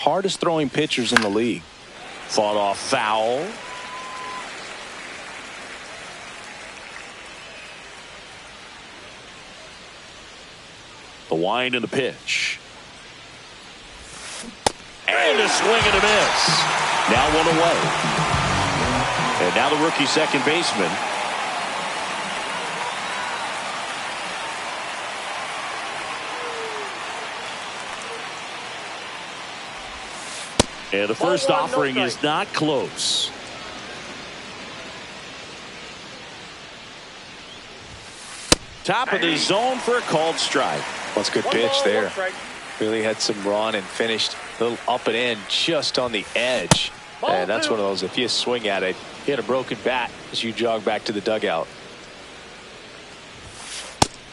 hardest throwing pitchers in the league. Fought off foul. The wind and the pitch. And a swing and a miss. Now one away. And now the rookie second baseman. And the first offering is not close. Top of the zone for a called strike. Well, it's a good pitch there. Really had some run and finished a little up and in just on the edge. And that's one of those, if you swing at it, hit a broken bat as you jog back to the dugout.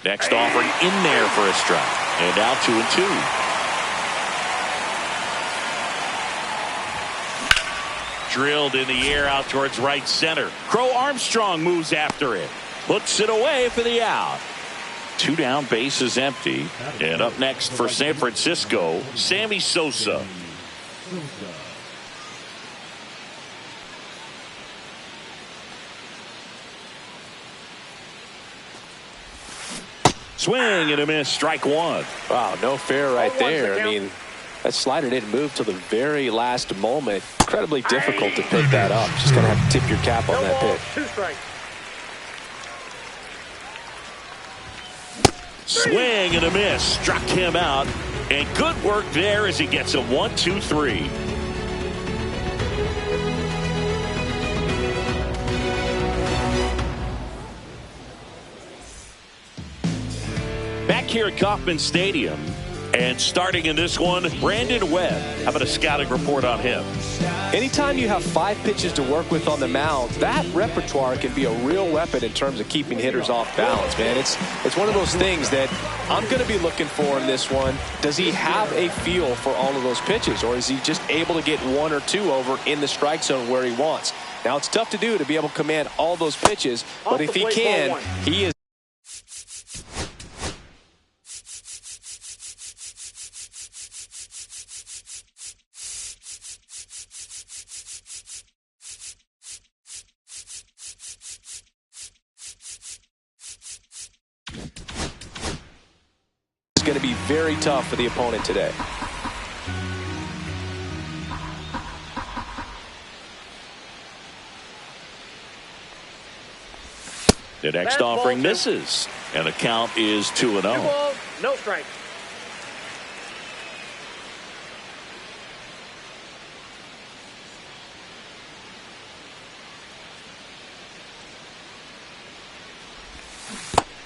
Next offering in there for a strike. And now 2-2. Drilled in the air out towards right center. Crow Armstrong moves after it. Puts it away for the out. 2 down, bases empty. And up next for San Francisco, Sammy Sosa. Swing and a miss, strike one. Wow, no fair right there. I mean, that slider didn't move till the very last moment. Incredibly difficult to pick that up. Just going to have to tip your cap on that pitch. 2 strikes. Swing and a miss, struck him out. And good work there as he gets a 1-2-3. Back here at Kauffman Stadium. And starting in this one, Brandon Webb. How about a scouting report on him? Anytime you have 5 pitches to work with on the mound, that repertoire can be a real weapon in terms of keeping hitters off balance, man. It's one of those things that I'm going to be looking for in this one. Does he have a feel for all of those pitches, or is he just able to get 1 or 2 over in the strike zone where he wants? Now, it's tough to do to be able to command all those pitches, but if he can, he is. Going to be very tough for the opponent today. The next offering misses, and the count is 2-0. 2 balls, no strike.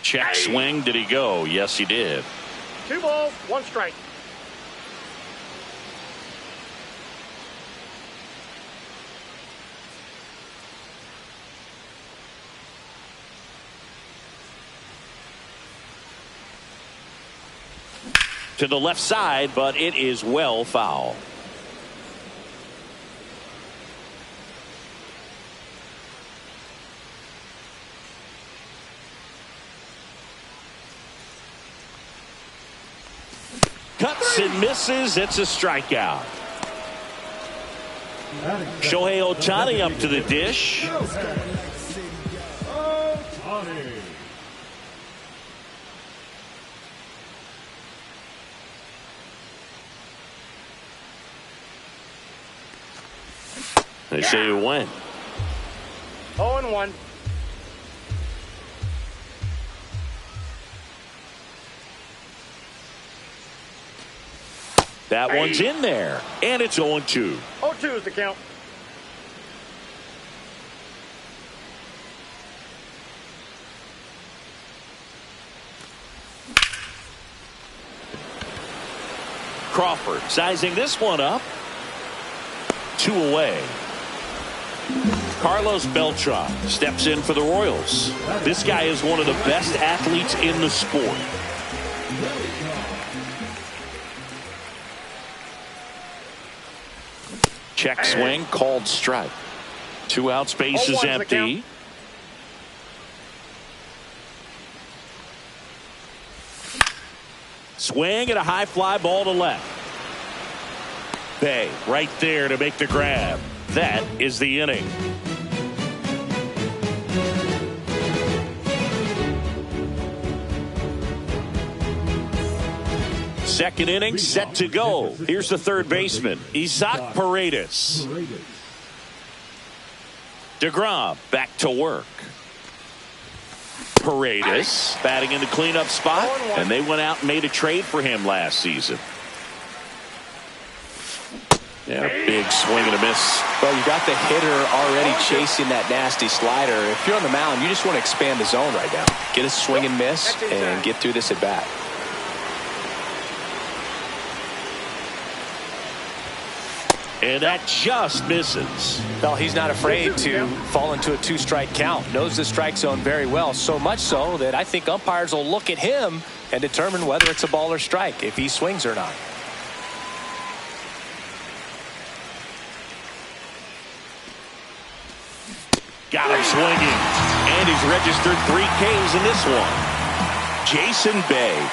Check swing. Did he go? Yes, he did. 2 balls, 1 strike. To the left side, but it is well foul. Cuts and misses. It's a strikeout. Shohei Ohtani up to the dish. They say you win. 0-1. That one's in there, and it's 0-2. 0-2 is the count. Crawford sizing this one up. 2 away. Carlos Beltran steps in for the Royals. This guy is one of the best athletes in the sport. Check swing, called strike. 2 outs, base is empty. Swing and a high fly ball to left. Bay right there to make the grab. That is the inning. Second inning set to go. Here's the third baseman, Isaac Paredes. DeGrom back to work. Paredes batting in the cleanup spot, and they went out and made a trade for him last season. Yeah, big swing and a miss. Well, you got the hitter already chasing that nasty slider. If you're on the mound, you just want to expand the zone right now. Get a swing and miss and get through this at bat. And that just misses. Well, he's not afraid to fall into a two-strike count. Knows the strike zone very well, so much so that I think umpires will look at him and determine whether it's a ball or strike, if he swings or not. Got him swinging. And he's registered 3 Ks in this one. Jason Bay.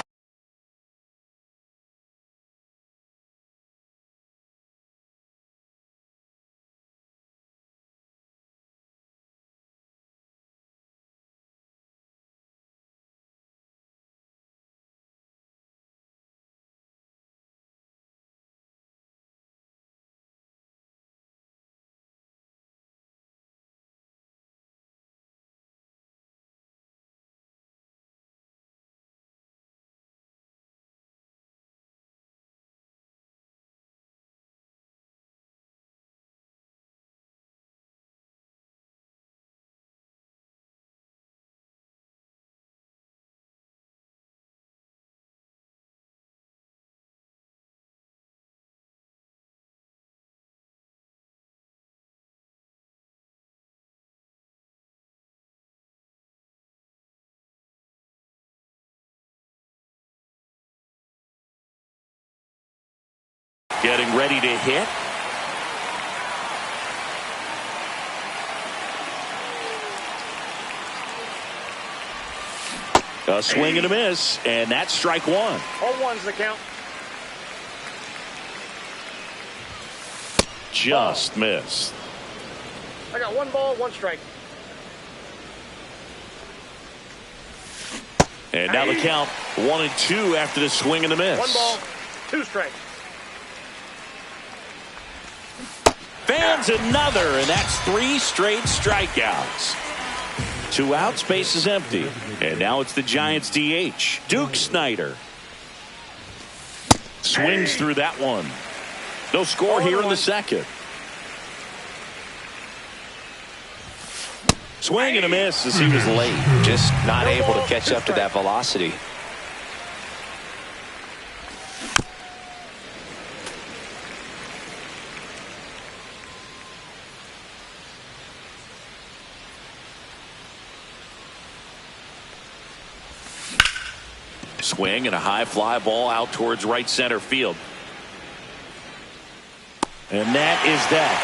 Getting ready to hit. A swing and a miss, and that's strike one. 0-1's the count. Just missed. I got 1 ball, 1 strike. And now the count 1-2 after the swing and the miss. 1 ball, 2 strikes. Fans another, and that's 3 straight strikeouts. 2 outs, base is empty. And now it's the Giants DH, Duke Snider. Swings through that one. No score here in the second. Swing and a miss as he was late. Just not able to catch up to that velocity. Swing and a high fly ball out towards right center field. And that is that.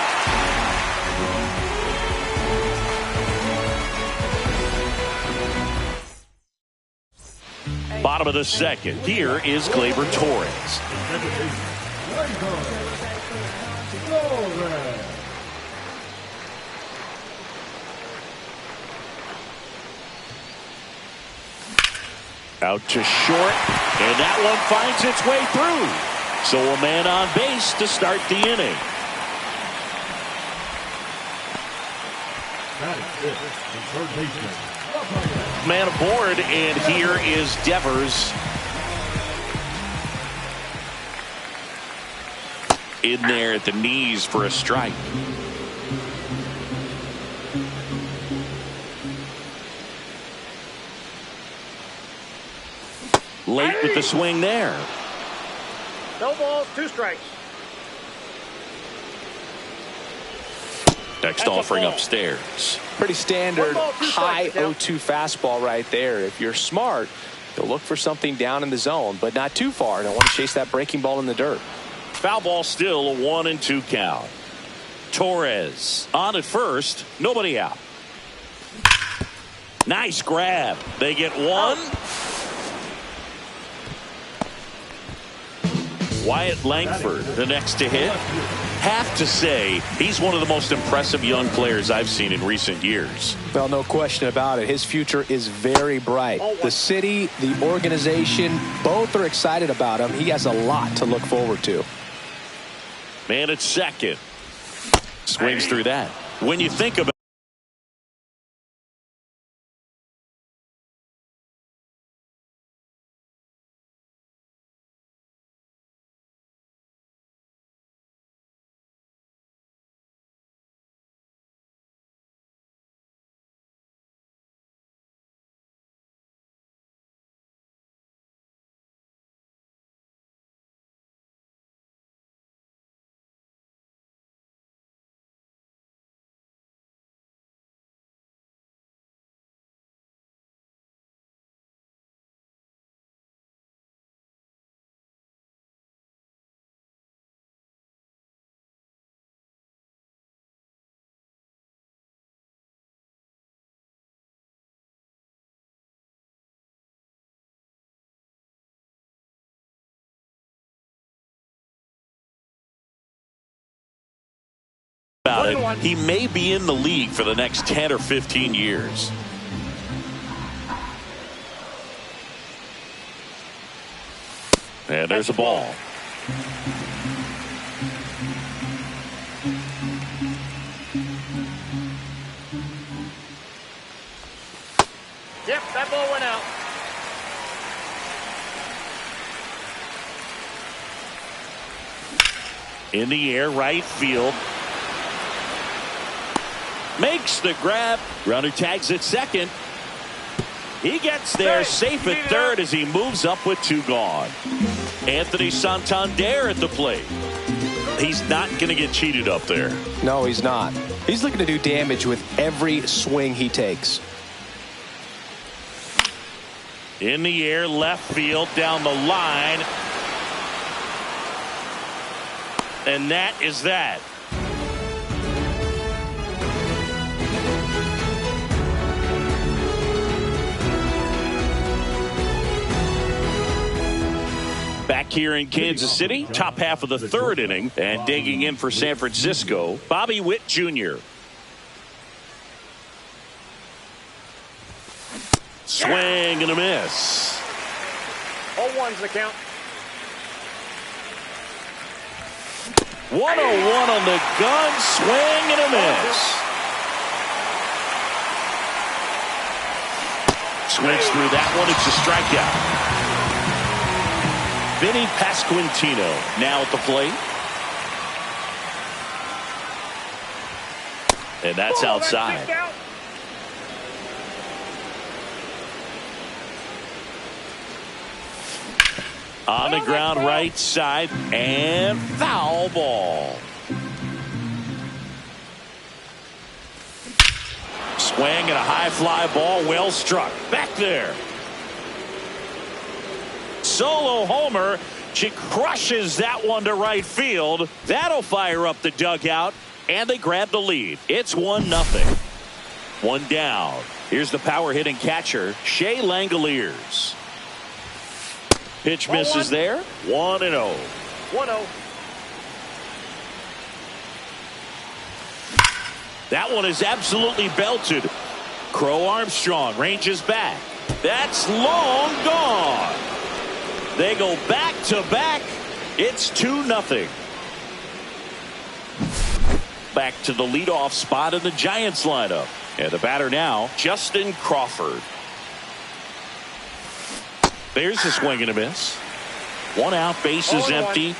Bottom of the second. Here is Gleyber Torres. Out to short, and that one finds its way through. So a man on base to start the inning. Man aboard, and here is Devers. In there at the knees for a strike. Late with the swing there. No balls, 2 strikes. Next offering upstairs. Pretty standard 1 ball, 2 high strikes, 0-2 fastball right there. If you're smart, you'll look for something down in the zone, but not too far. Don't want to chase that breaking ball in the dirt. Foul ball still, a 1-2 count. Torres on at first, nobody out. Nice grab. They get 1. Wyatt Langford, the next to hit. Have to say, he's one of the most impressive young players I've seen in recent years. Well, no question about it. His future is very bright. The city, the organization, both are excited about him. He has a lot to look forward to. Man at second. Swings through that. When you think about it, he may be in the league for the next 10 or 15 years. And there's a ball. Yep, that ball went out. In the air, right field. Makes the grab. Runner tags at second. He gets there safe at third as he moves up with two gone. Anthony Santander at the plate. He's not going to get cheated up there. No, he's not. He's looking to do damage with every swing he takes. In the air, left field, down the line. And that is that. Back here in Kansas City, top half of the third inning, and digging in for San Francisco, Bobby Witt Jr. Swing and a miss. 0-1's the count. 101 on the gun, swing and a miss. Swings through that one, it's a strikeout. Vinny Pasquantino now at the plate. And that's outside. On the ground, right side, and foul ball. Swing and a high fly ball, well struck. Back there. Solo homer. She crushes that one to right field. That'll fire up the dugout, and they grab the lead. It's 1-0. One down. Here's the power hitting catcher, Shea Langoliers. Pitch misses there. 1-0. 1-0. That one is absolutely belted. Crow Armstrong ranges back. That's long gone. They go back to back. It's 2-0. Back to the leadoff spot in the Giants lineup. And the batter now, Justin Crawford. There's a swing and a miss. One out, bases empty.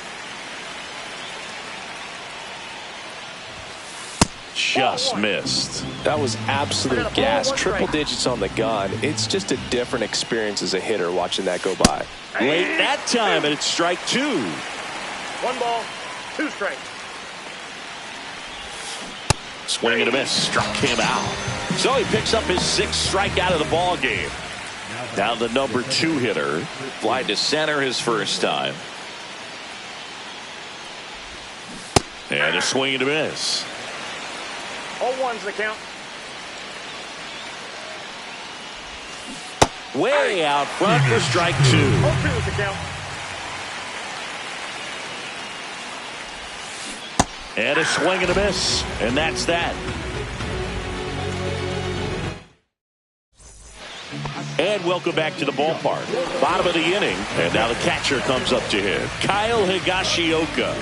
Just missed. That was absolute gas. Triple digits on the gun. It's just a different experience as a hitter watching that go by. Late that time, and it's strike two. 1 ball, 2 strikes. Swing and a miss. Struck him out. So he picks up his 6th strikeout of the ball game. Now the number 2 hitter. Fly to center his first time. And a swing and a miss. 0-1's the count. Way out front for strike 2. 0-2's the count. And a swing and a miss. And that's that. And welcome back to the ballpark. Bottom of the inning. And now the catcher comes up to hit. Kyle Higashioka.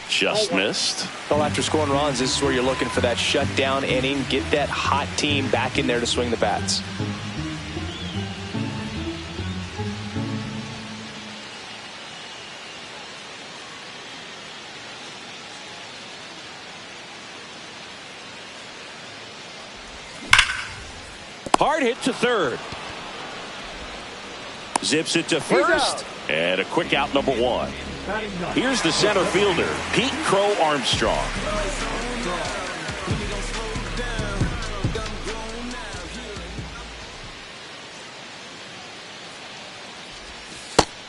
Just missed. Well, after scoring runs, this is where you're looking for that shutdown inning. Get that hot team back in there to swing the bats. Hard hit to third. Zips it to first. And a quick out, number one. Here's the center fielder, Pete Crow Armstrong.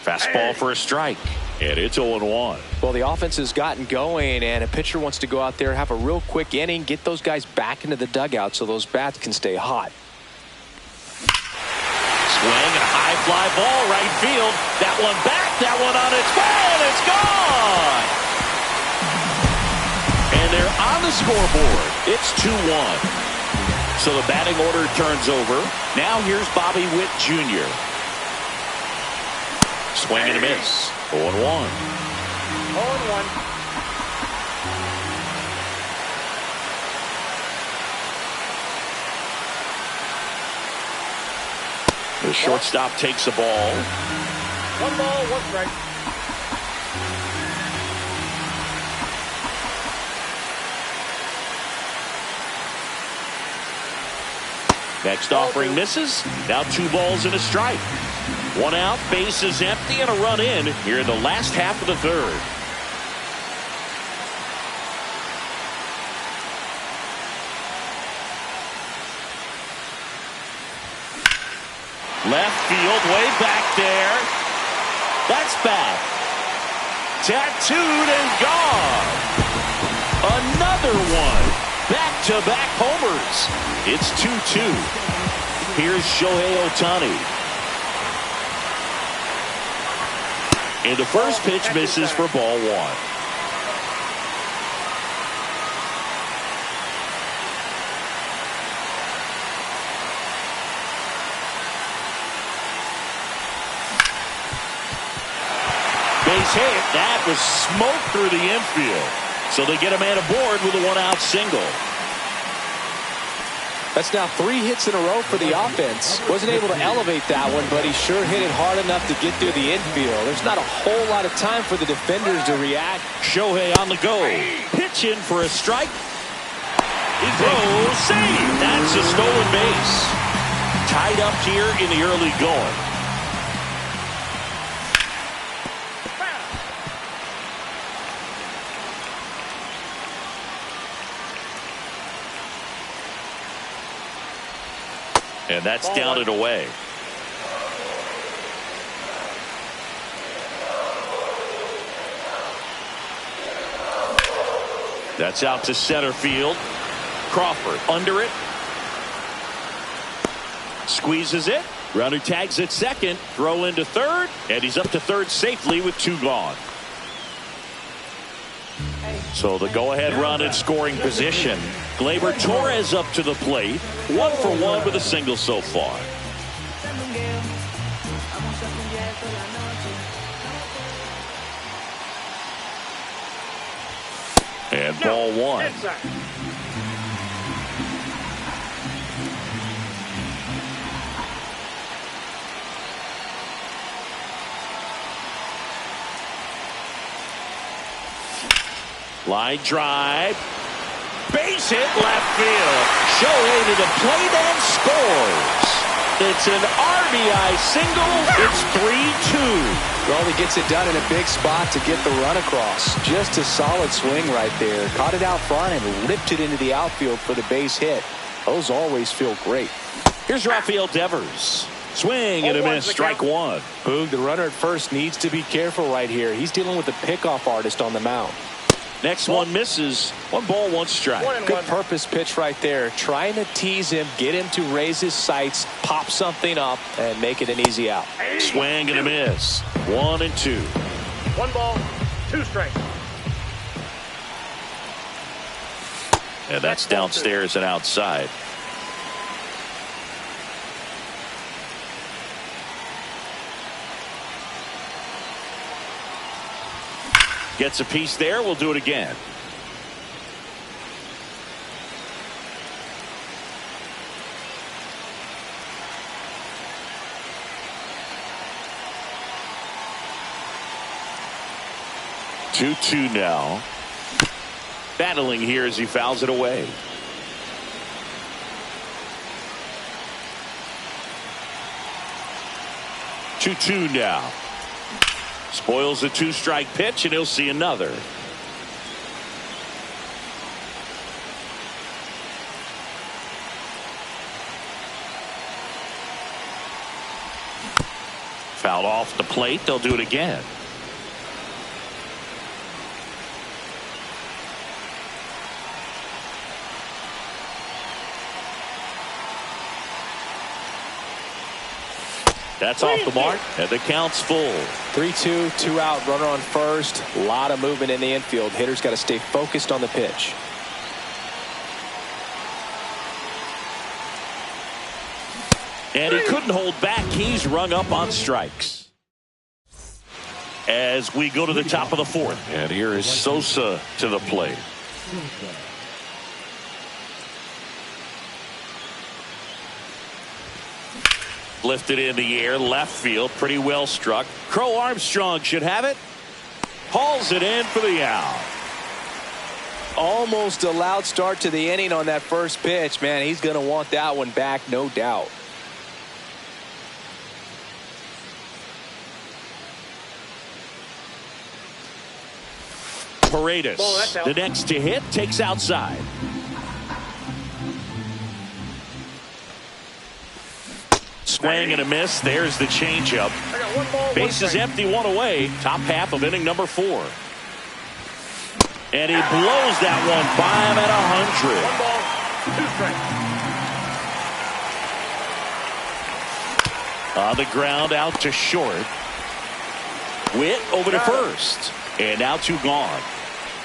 Fastball for a strike. And it's 0-1. Well, the offense has gotten going, and a pitcher wants to go out there, have a real quick inning, get those guys back into the dugout so those bats can stay hot. Swing and a high fly ball right field. That one back, that one on its way, and it's gone. And they're on the scoreboard. It's 2-1. So the batting order turns over. Now here's Bobby Witt Jr. Swing and a miss. 0-1. 0-1. The shortstop takes the ball. 1 ball, 1 strike. Next offering misses. Now 2 balls and a strike. 1 out, base is empty, and a run in here in the last half of the third. Left field, way back there. That's back. Tattooed and gone. Another one. Back-to-back homers. It's 2-2. Here's Shohei Ohtani. And the first pitch misses for ball 1. Base hit. That was smoke through the infield. So they get a man aboard with a 1-out single. That's now 3 hits in a row for the offense. Wasn't able to elevate that one, but he sure hit it hard enough to get through the infield. There's not a whole lot of time for the defenders to react. Shohei on the go. Pitch in for a strike. Throw, save. That's a stolen base. Tied up here in the early going. And that's down and away. That's out to center field. Crawford under it. Squeezes it. Runner tags at second. Throw into third. And he's up to third safely with 2 gone. So the go-ahead run in scoring position. Gleyber Torres up to the plate. 1 for 1 with a single so far. And ball 1. Line drive. Base hit left field. Shohei to the plate and scores. It's an RBI single. It's 3-2. Well, he gets it done in a big spot to get the run across. Just a solid swing right there. Caught it out front and ripped it into the outfield for the base hit. Those always feel great. Here's Rafael Devers. Swing and a miss. Strike 1. Boog, the runner at first needs to be careful right here. He's dealing with a pickoff artist on the mound. Next one misses. 1 ball, 1 strike. Good purpose pitch right there. Trying to tease him, get him to raise his sights, pop something up, and make it an easy out. Swing and a miss. 1-2. 1 ball, 2 strikes. And that's downstairs and outside. Gets a piece there. We'll do it again. Two now. Battling here as he fouls it away. Two now. Spoils the 2-strike pitch, and he'll see another. Fouled off the plate. They'll do it again. That's off the mark, and the count's full. 3-2, 2 out, runner on first. A lot of movement in the infield. Hitter's got to stay focused on the pitch. And he couldn't hold back. He's rung up on strikes. As we go to the top of the 4th. And here is Sosa to the plate. Lifted in the air, left field, pretty well struck. Crow Armstrong should have it. Hauls it in for the out. Almost a loud start to the inning on that first pitch. Man, he's going to want that one back, no doubt. Paredes, the next to hit, takes outside. Swing and a miss. There's the changeup. Bases empty, 1 away. Top half of inning number 4. And he blows that one by him at 100. 1 ball, 2 strikes. On the ground, out to short. Witt over to first. And now 2 gone.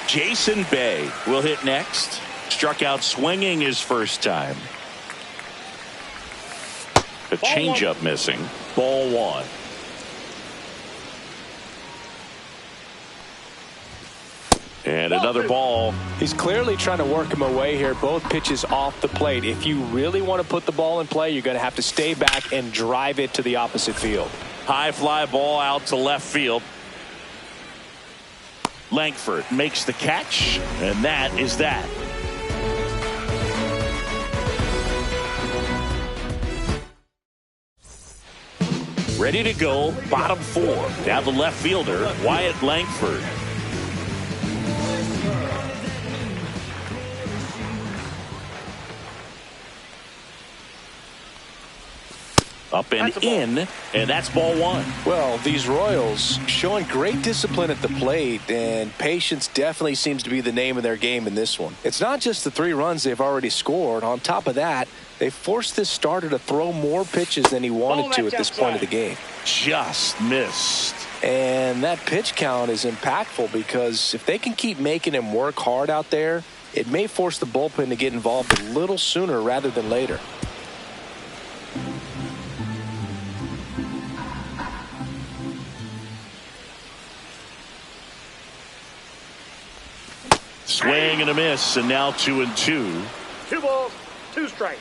Jason Bay will hit next. Struck out swinging his first time. The changeup missing. Ball 1. And another ball. He's clearly trying to work him away here. Both pitches off the plate. If you really want to put the ball in play, you're going to have to stay back and drive it to the opposite field. High fly ball out to left field. Langford makes the catch, and that is that. Ready to go, bottom 4. Now the left fielder, Wyatt Langford. Up and in, and that's ball 1. Well, these Royals showing great discipline at the plate, and patience definitely seems to be the name of their game in this one. It's not just the 3 runs they've already scored. On top of that, they forced this starter to throw more pitches than he wanted to at this point of the game. Just missed. And that pitch count is impactful because if they can keep making him work hard out there, it may force the bullpen to get involved a little sooner rather than later. Swing and a miss, and now 2-2. 2 balls, 2 strikes.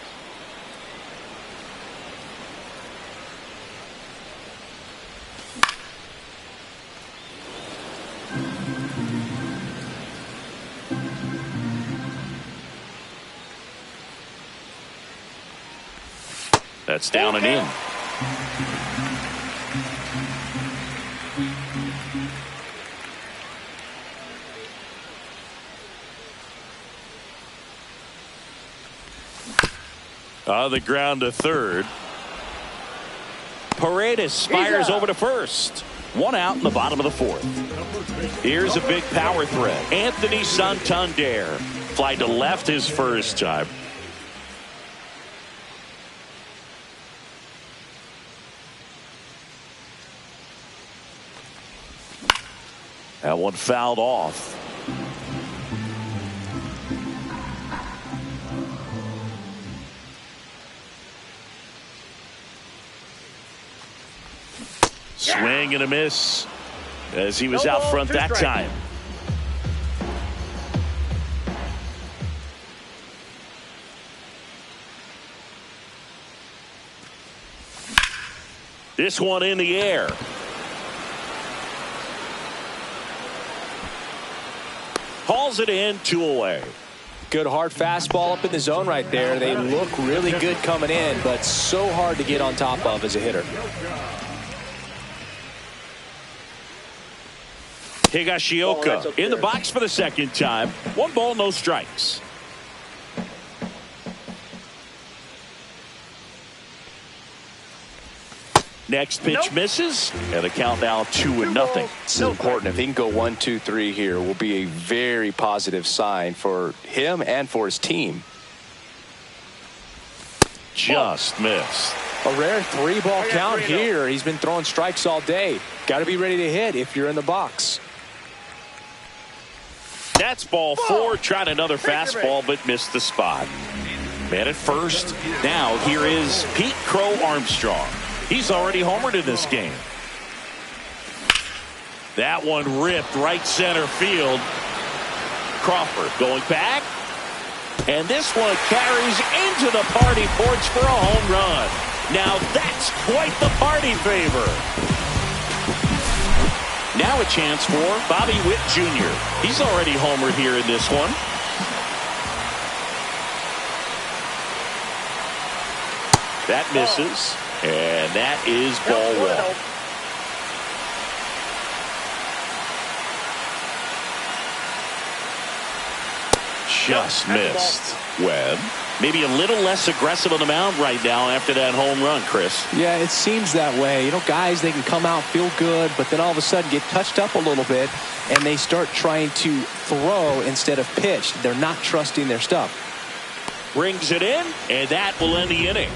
That's down and in. On the ground to third. Paredes fires over to first. One out in the bottom of the fourth. Here's a big power threat. Anthony Santander. Fly to left his first time. That one fouled off. Swing and a miss as he was out front that time. This one in the air. Hauls it in, 2 away. Good hard fastball up in the zone right there. They look really good coming in, but so hard to get on top of as a hitter. Higashioka in the box for the second time. 1 ball, no strikes. Next pitch misses, and the count now 2-0. This is important. If he can go 1, 2, 3 here, will be a very positive sign for him and for his team. Just missed. A rare 3-ball count here. He's been throwing strikes all day. Got to be ready to hit if you're in the box. That's ball 4. Tried another fastball, but missed the spot. Man at first. Now here is Pete Crow Armstrong. He's already homered in this game. That one ripped right center field. Crawford going back. And this one carries into the party porch for a home run. Now that's quite the party favor. Now a chance for Bobby Witt Jr. He's already homered here in this one. That misses. And that is ball 1. Just missed. Webb. Maybe a little less aggressive on the mound right now after that home run, Chris. Yeah, it seems that way. You know, guys, they can come out, feel good, but then all of a sudden get touched up a little bit, and they start trying to throw instead of pitch. They're not trusting their stuff. Brings it in, and that will end the inning.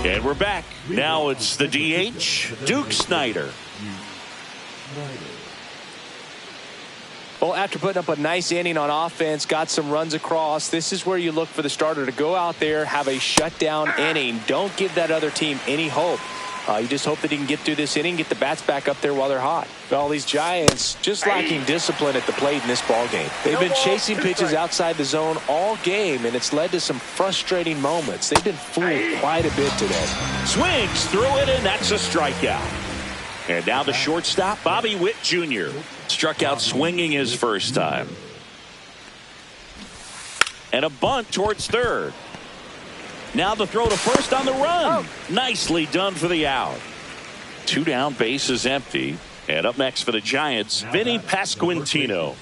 And we're back. Now it's the DH, Duke Snider. Well, after putting up a nice inning on offense, got some runs across, this is where you look for the starter to go out there, have a shutdown inning. Don't give that other team any hope. You just hope that he can get through this inning, get the bats back up there while they're hot. Well, these Giants just lacking discipline at the plate in this ball game. They've been chasing pitches outside the zone all game, and it's led to some frustrating moments. They've been fooled quite a bit today. Swings through it, and that's a strikeout. And now the shortstop, Bobby Witt Jr. Struck out swinging his first time. And a bunt towards third. Now the throw to first on the run. Nicely done for the out. 2 down, bases empty. And up next for the Giants, Vinny Pasquantino.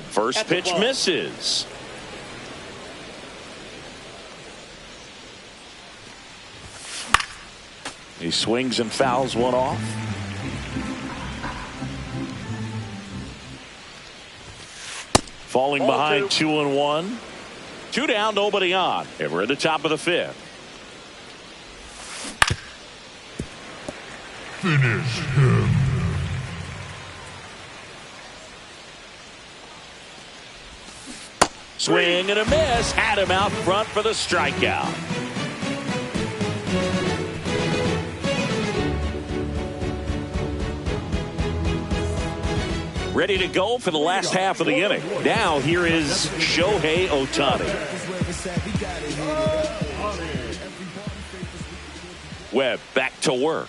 First pitch misses. He swings and fouls one off. Falling behind 2-1. 2 down, nobody on. And we're at the top of the 5th. Finish him. Swing and a miss. Had him out front for the strikeout. Ready to go for the last half of the inning. Now here is Shohei Ohtani. Webb back to work.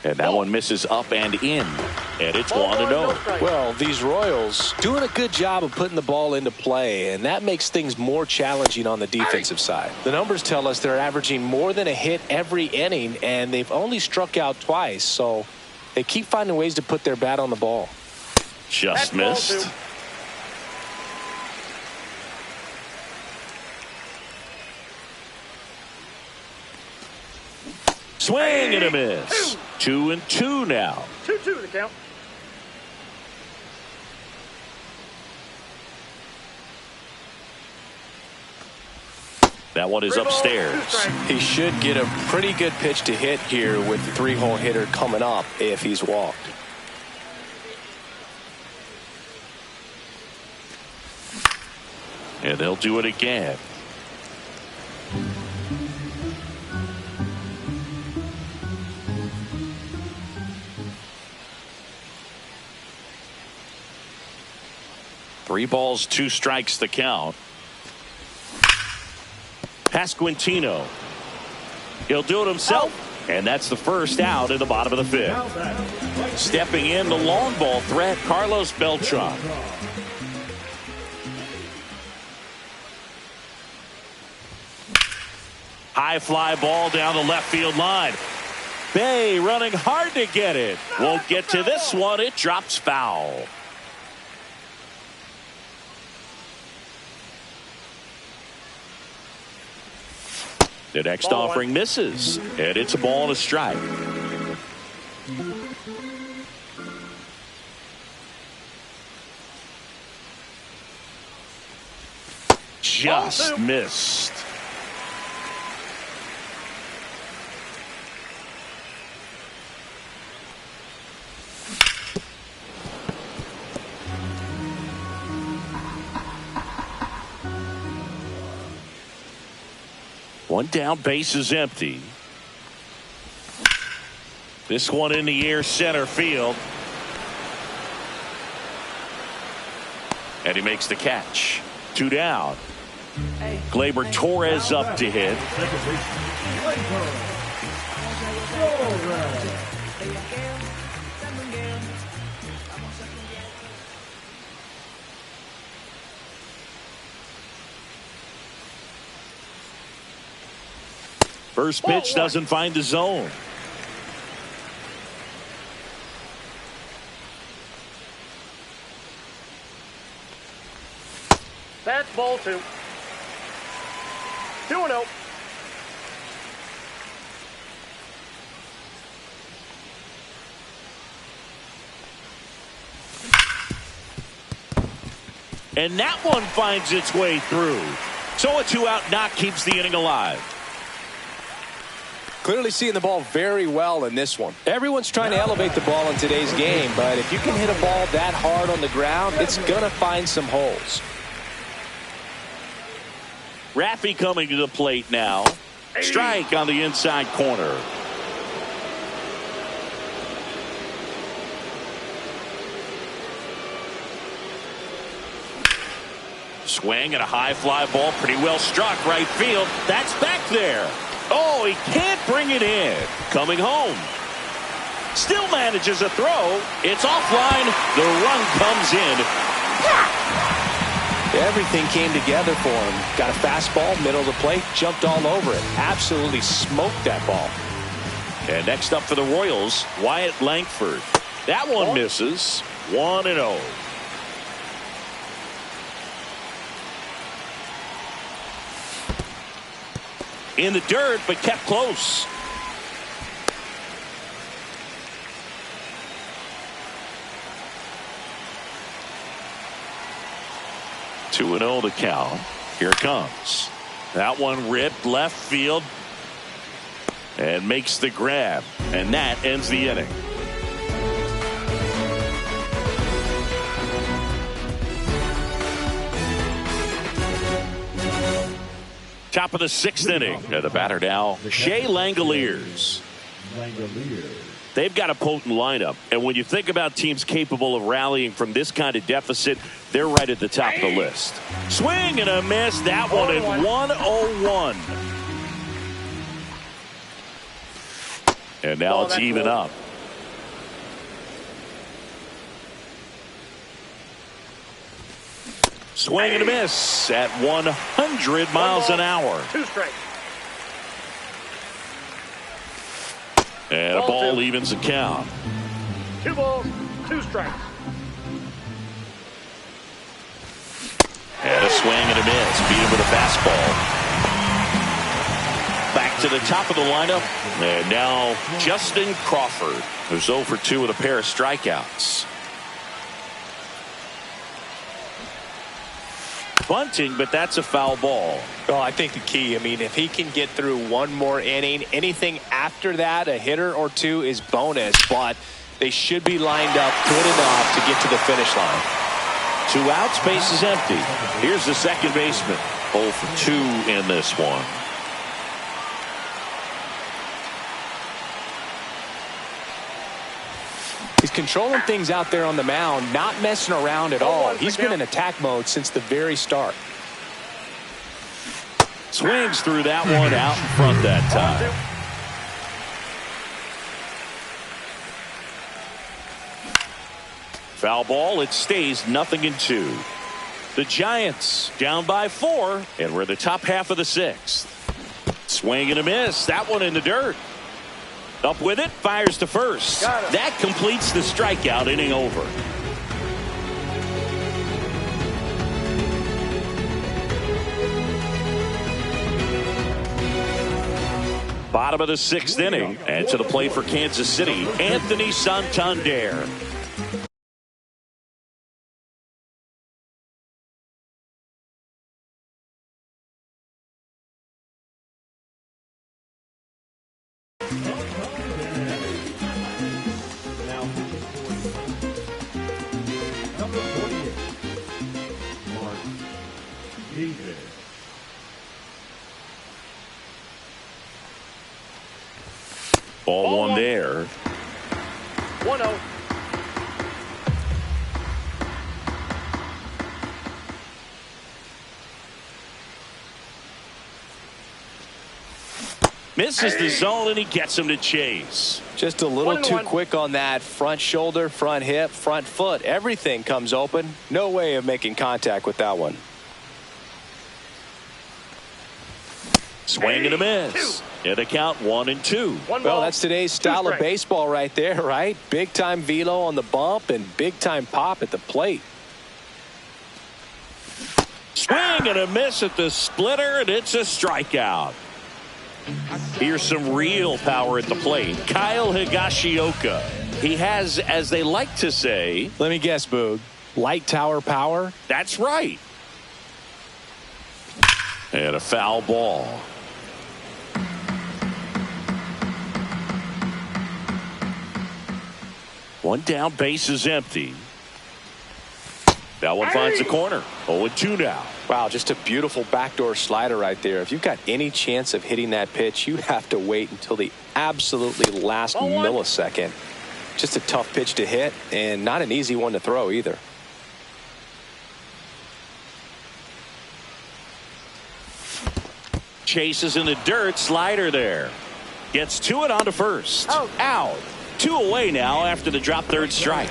And that one misses up and in. And it's 1-0. Well, these Royals doing a good job of putting the ball into play, and that makes things more challenging on the defensive side. The numbers tell us they're averaging more than a hit every inning, and they've only struck out twice, so they keep finding ways to put their bat on the ball. Just missed. Swing and a miss. 2-2 now. 2-2 the count. That one is upstairs. He should get a pretty good pitch to hit here with the 3-hole hitter coming up if he's walked. And they'll do it again. Three balls, 2 strikes the count. Pasquantino. He'll do it himself, and that's the first out in the bottom of the 5th. Stepping in the long ball threat, Carlos Beltran. High fly ball down the left field line. Bay running hard to get it. Won't get to this one. It drops foul. The next offering misses, and it's a ball and a strike. Just missed. One down, base is empty. This one in the air, center field. And he makes the catch. 2 down. Gleyber Torres up to hit. First pitch doesn't find the zone. That's ball 2. 2-0. And that one finds its way through. So a 2-out knock keeps the inning alive. Clearly seeing the ball very well in this one. Everyone's trying to elevate the ball in today's game, but if you can hit a ball that hard on the ground, it's going to find some holes. Raffy coming to the plate now. Strike on the inside corner. Swing and a high fly ball, pretty well struck right field. That's back there. Oh, he can't bring it in. Coming home. Still manages a throw. It's offline. The run comes in. Everything came together for him. Got a fastball, middle of the plate, jumped all over it. Absolutely smoked that ball. And next up for the Royals, Wyatt Langford. That one misses. 1-0. In the dirt, but kept close. Two and 0 to count. Here it comes. That one ripped left field and makes the grab, and that ends the inning. Top of the 6th inning. The batter now, Shea Langoliers. They've got a potent lineup, and when you think about teams capable of rallying from this kind of deficit, they're right at the top of the list. Swing and a miss. That one at 101. And now it's even up. Swing and a miss at 100 miles an hour. 2 strikes. And a ball evens the count. 2 balls, 2 strikes. And a swing and a miss. Beat him with a fastball. Back to the top of the lineup. And now Justin Crawford, who's 0 for 2 with a pair of strikeouts. Bunting, but that's a foul ball. Well, I think the key, if he can get through one more inning, anything after that, a hitter or two is bonus, but they should be lined up good enough to get to the finish line. 2 outs, base is empty. Here's the second baseman. 0 for 2 in this one. He's controlling things out there on the mound, not messing around at all. He's been in attack mode since the very start. Swings through that one out in front that time. Foul ball. It stays 0-2. The Giants down by 4, and we're the top half of the 6th. Swing and a miss. That one in the dirt. Up with it, fires to first. That completes the strikeout. Inning over. Bottom of the 6th inning, and to the plate for Kansas City, Anthony Santander. Ball one there. 1-0. Misses the zone, and he gets him to chase. Just a little too quick on that front shoulder, front hip, front foot. Everything comes open. No way of making contact with that one. Swing and a miss. And the count 1-2. Well, that's today's style of baseball right there, right? Big time velo on the bump and big time pop at the plate. Swing and a miss at the splitter, and it's a strikeout. Here's some real power at the plate. Kyle Higashioka. He has, as they like to say, let me guess, Boog, light tower power? That's right. And a foul ball. One down, base is empty. That one finds the corner. 0-2 now. Wow, just a beautiful backdoor slider right there. If you've got any chance of hitting that pitch, you have to wait until the absolutely last millisecond. Just a tough pitch to hit, and not an easy one to throw either. Chases in the dirt, slider there. Gets to it onto first. Out. 2 away now after the drop third strike.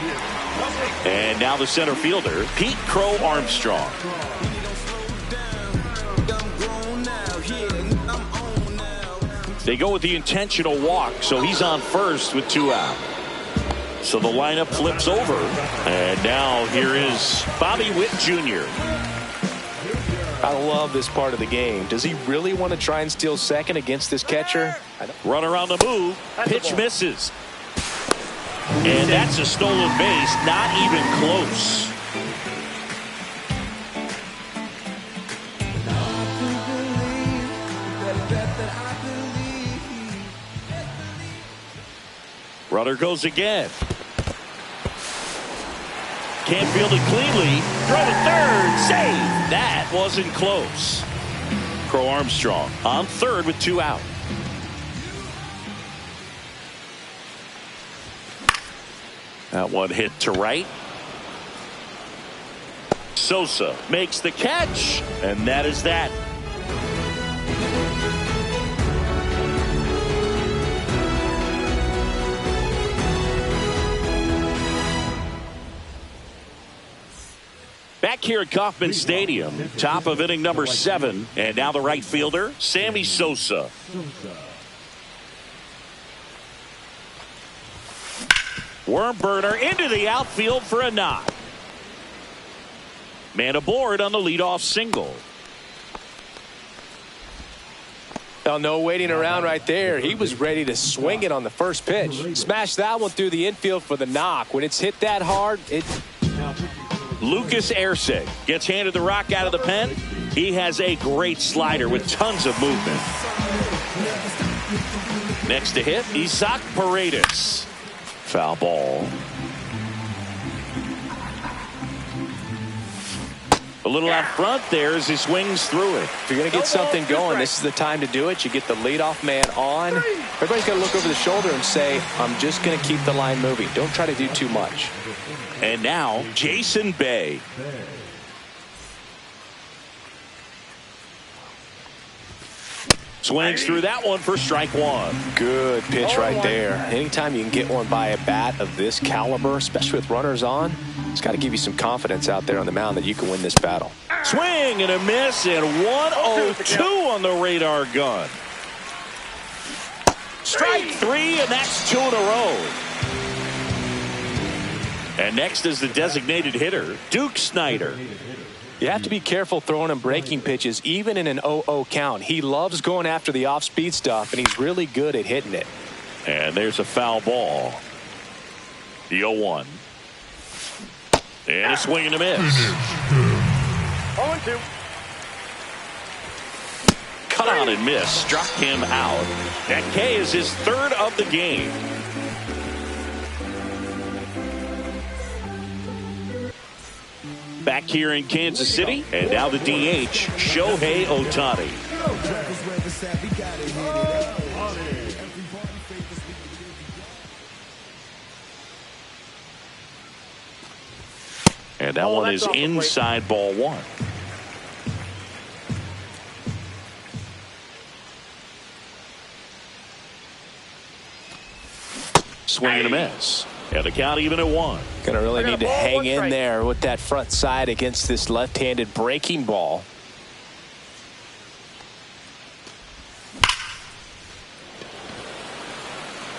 And now the center fielder, Pete Crow Armstrong. They go with the intentional walk, so he's on first with 2 out. So the lineup flips over. And now here is Bobby Witt Jr. I love this part of the game. Does he really want to try and steal second against this catcher? Run around the move. Pitch misses. And that's a stolen base, not even close. Runner goes again. Can't field it cleanly. Throw to third. Save. That wasn't close. Crow Armstrong on third with 2 out. That one hit to right. Sosa makes the catch, and that is that. Back here at Kauffman Stadium, top of inning number 7, and now the right fielder, Sammy Sosa. Worm burner into the outfield for a knock. Man aboard on the leadoff single. Well, no waiting around right there. He was ready to swing it on the first pitch. Smash that one through the infield for the knock. When it's hit that hard, Lucas Erceg gets handed the rock out of the pen. He has a great slider with tons of movement. Next to hit, Isaac Paredes. Foul ball. A little out front there as he swings through it. If you're going to get something going, this is the time to do it. You get the leadoff man on. Everybody's got to look over the shoulder and say, I'm just going to keep the line moving. Don't try to do too much. And now, Jason Bay. Swings through that one for strike one. Good pitch right there. Anytime you can get one by a bat of this caliber, especially with runners on, it's got to give you some confidence out there on the mound that you can win this battle. Swing and a miss, and 1-0-2 on the radar gun. Strike three, and that's 2 in a row. And next is the designated hitter, Duke Snider. You have to be careful throwing him breaking pitches, even in an 0-0 count. He loves going after the off-speed stuff, and he's really good at hitting it. And there's a foul ball. The 0-1. And a swing and a miss. 0-2. Cut on and miss. Struck him out. That K is his third of the game. Back here in Kansas City, and now the DH, Shohei Ohtani. And that one is inside ball one. Swing and a miss. And the count even at 1. Gonna really need to hang in there with that front side against this left-handed breaking ball.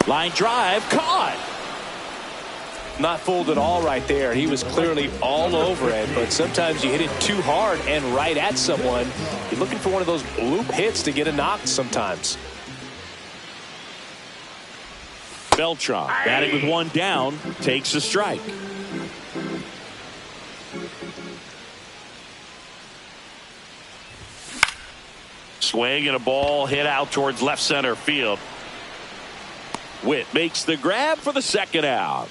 Line drive, caught. Not fooled at all right there. He was clearly all over it, but sometimes you hit it too hard and right at someone. You're looking for one of those bloop hits to get a knock sometimes. Beltran batting with one down, takes a strike. Swing and a ball hit out towards left center field. Witt makes the grab for the second out.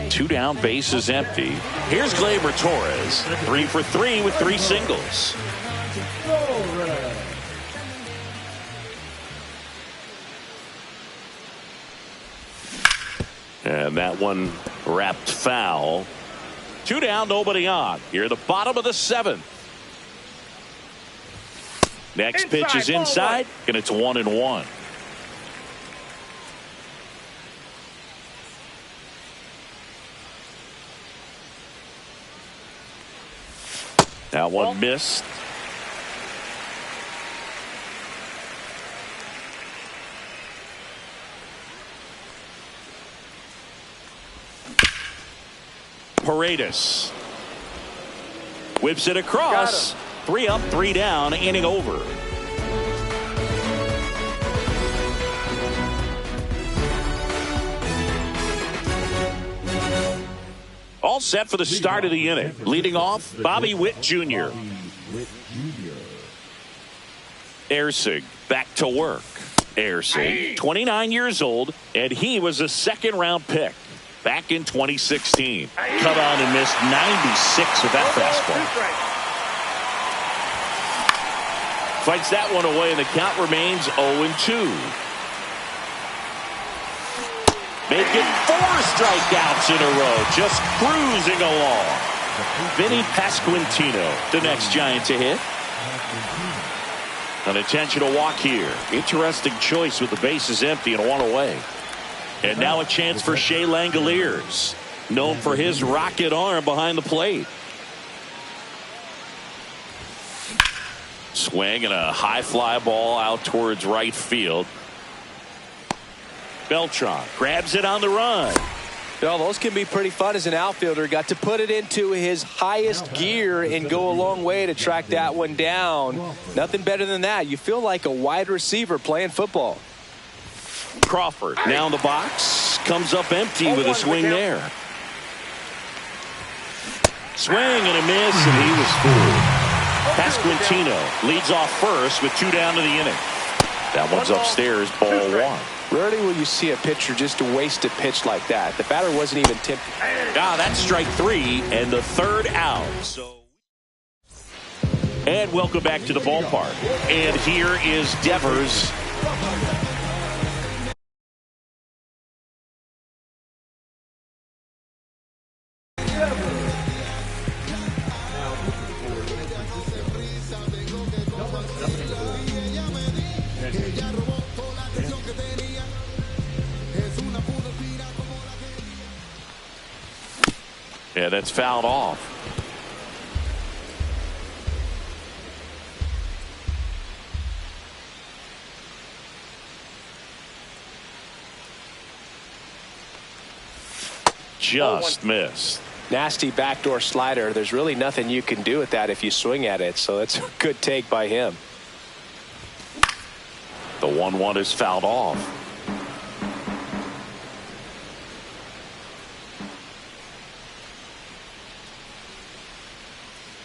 2 down, bases empty. Here's Gleyber Torres, 3 for 3 with 3 singles. And that one wrapped foul. 2 down, nobody on. Here at the bottom of the 7th. Next pitch is inside, and it's 1-1. That one missed. Paredes whips it across. 3 up, 3 down, inning over. All set for the start of the inning. Leading off, Bobby Witt Jr. Erceg back to work. Erceg, 29 years old, and he was a second-round pick back in 2016. Cut on and missed 96 with that fastball. Fights that one away, and the count remains 0-2. Making 4 strikeouts in a row, just cruising along. Vinny Pasquantino, the next Giant to hit. An intentional walk here. Interesting choice with the bases empty and 1 away. And now a chance for Shea Langoliers, known for his rocket arm behind the plate. Swing and a high fly ball out towards right field. Beltran grabs it on the run. Well, those can be pretty fun as an outfielder. Got to put it into his highest gear and go a long way to track that one down. Nothing better than that. You feel like a wide receiver playing football. Crawford now in the box. Comes up empty with a swing there. Swing and a miss, and he was fooled. Pasquantino leads off first with 2 down to the inning. That one's upstairs, ball 1. Rarely will you see a pitcher just waste a pitch like that. The batter wasn't even tipped. That's strike 3 and the 3rd out. And welcome back to the ballpark. And here is Devers. Yeah, that's fouled off. Just missed. Nasty backdoor slider. There's really nothing you can do with that if you swing at it. So that's a good take by him. The 1-1 is fouled off.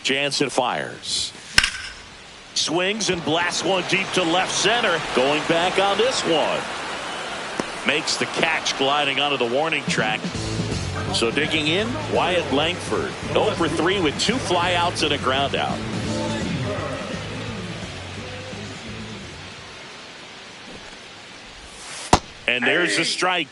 Jansen fires. Swings and blasts one deep to left center. Going back on this one. Makes the catch gliding onto the warning track. So digging in, Wyatt Langford. 0 for 3 with 2 flyouts and a ground out. And there's a strike.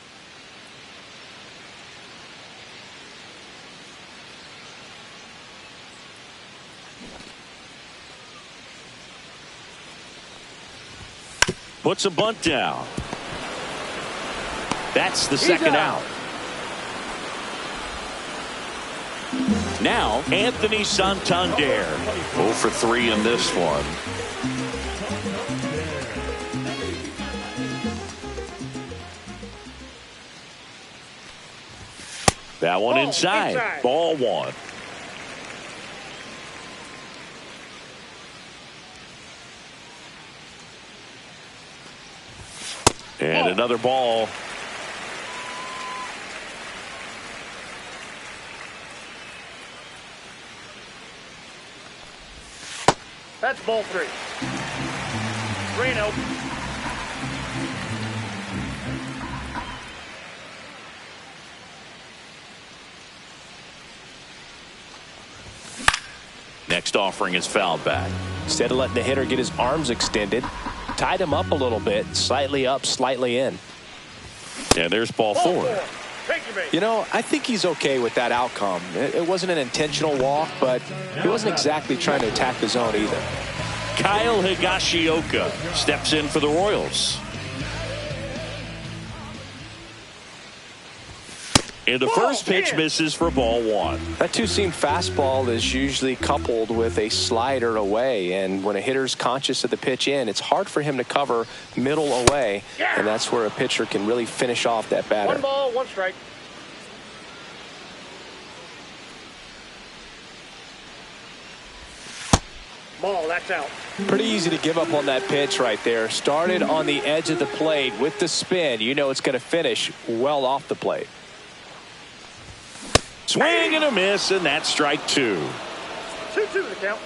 Puts a bunt down. That's the second out. Now, Anthony Santander. 0 for 3 in this one. That one inside. Ball 1. And another ball. That's ball 3. 3-0. Next offering is fouled back. Instead of letting the hitter get his arms extended, tied him up a little bit, slightly up, slightly in. And there's ball 4. You know, I think he's okay with that outcome. It wasn't an intentional walk, but he wasn't exactly trying to attack the zone either. Kyle Higashioka steps in for the Royals. And the first pitch misses for ball 1. That two-seam fastball is usually coupled with a slider away, and when a hitter's conscious of the pitch in, it's hard for him to cover middle away, and that's where a pitcher can really finish off that batter. 1 ball, 1 strike. Ball, that's out. Pretty easy to give up on that pitch right there. Started on the edge of the plate with the spin. You know it's going to finish well off the plate. Swing and a miss, and that's strike 2. 2-2 the count.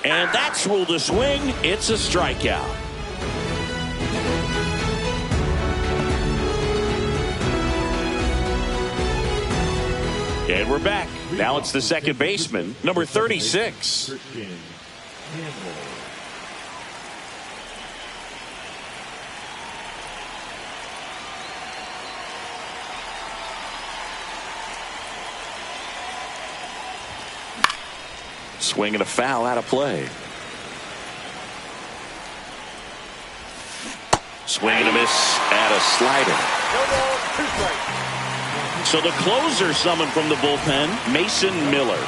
And that's ruled a swing. It's a strikeout. And we're back. Now it's the second baseman, number 36. Swing and a foul out of play. Swing and a miss at a slider. No ball, 2 strikes. So the closer summoned from the bullpen, Mason Miller.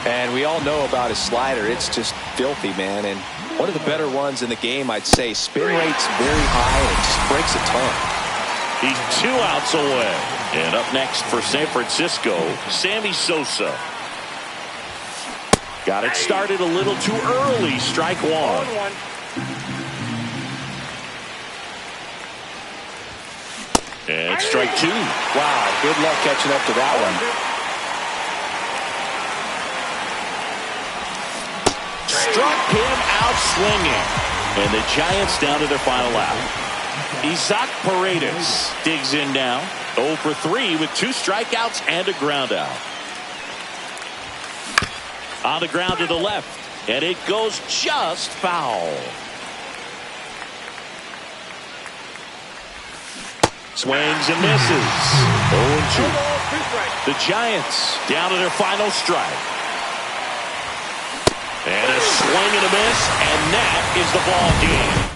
And we all know about his slider. It's just filthy, man. And One of the better ones in the game, I'd say. Spin rate's very high, and it just breaks a ton. He's 2 outs away. And up next for San Francisco, Sammy Sosa. Got it started a little too early. Strike one. And strike two. Wow, good luck catching up to that one. Struck him out swinging. And the Giants down to their final out. Isaac Paredes digs in now. 0 for 3 with 2 strikeouts and a ground out. On the ground to the left. And it goes just foul. Swings and misses. 0-2. The Giants down to their final strike. And a swing and a miss, and that is the ball game.